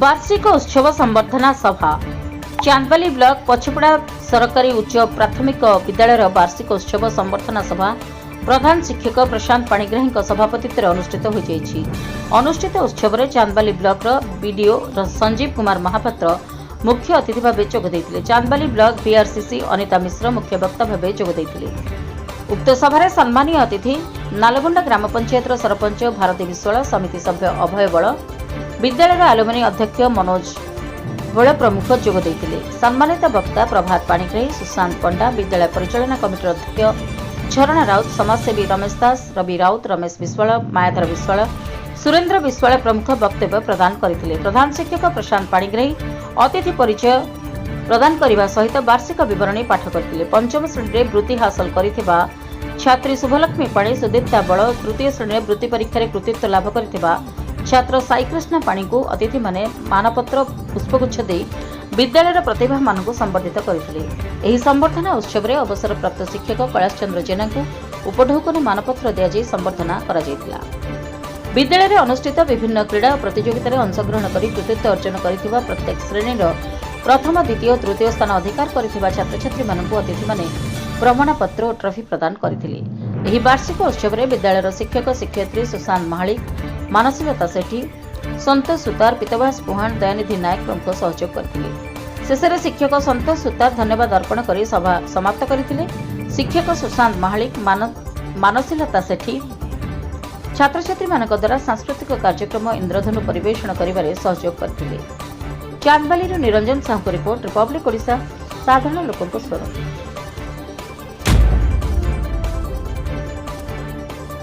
वार्षिक उत्सव संबर्धना सभा चांदबाली ब्लॉक पछपड़ा सरकारी उच्च प्राथमिक विद्यालय वार्षिक उत्सव संबर्धना सभा प्रधान शिक्षक प्रशांत पाणिग्राही सभापतित्व अनुष्ठित अनुष्ठित उत्सव में चांदबाली ब्लॉक बीडीओ संजीव कुमार महापात्र मुख्य अतिथि भाव जोगदे। चांदबाली ब्लॉक बीआरसीसी अनिता मिश्र मुख्य वक्ता भाव जोगदे। उक्त सभारे सम्मानीय अतिथि नालगोंडा ग्राम पंचायत सरपंच भारती विश्वाल समिति सभ्य अभय बल विद्यालय आलुमिनी अध्यक्ष मनोज बल प्रमुख जोगदे। सम्मानित वक्ता प्रभात पाणिग्राही सुशांत पंडा विद्यालय परिचालना कमिटी अध्यक्ष झरणा राउत समाजसेवी रमेश दास रवि राउत रमेश विश्वाल मायाधर विश्वाल सुरेन्द्र विश्वाल प्रमुख वक्तव्य प्रदान करथिले। प्रधान शिक्षक प्रशांत पाणिग्राही अतिथि परिचय प्रदान करने सहित वार्षिक विवरणी पाठ करथिले। पंचम श्रेणी में वृत्ति हासिल करिथिबा छात्री शुभलक्ष्मी पाणी सुदीप्ता बल तृतीय श्रेणी में वृत्ति परीक्षा कृतित्व लाभ करिथिबा छात्र साईकृष्ण पाणी को अतिथि माने मानपत्र पुष्पगुच्छ दे विद्यालय प्रतिभा मान संबर्धित करथिले। एही संबर्धना उत्सव में अवसर प्राप्त शिक्षक कैलाश चंद्र जेना को उपढौकन मानपत्र दिया संबर्धना करा जायतिला। विद्यालय में अनुष्ठित विभिन्न क्रीड़ा प्रतियोगिता अंशग्रहण कर कृतित्व अर्जन करिथिबा प्रत्येक श्रेणी प्रथम द्वितीय तृतीय स्थान अधिकार करिथिबा छात्र छात्री मानकु अतिथि माने प्रमाणपत्र और ट्रॉफी प्रदान करथिले। एही वार्षिक उत्सव में विद्यालय शिक्षक शिक्षयित्री सुशांत महालिक मानसीलता सेठी संतोष सुतार पीतवास पुहाण दयानिधि नायक प्रमुख सहयोग करथिले। शेषे शिक्षक संतोष सुतार धन्यवाद अर्पण कर सभा समाप्त करथिले। शिक्षक सुशांत महालिक मानसीलता सेठी छात्र छात्री मानक द्वारा सांस्कृतिक कार्यक्रम इंद्रधनु परिवेषण करिबारे सहयोग करथिले। चांदबाली निरंजन साहू रिपोर्ट रिपब्लिक ओडिशा साधारण लोकंक स्वर।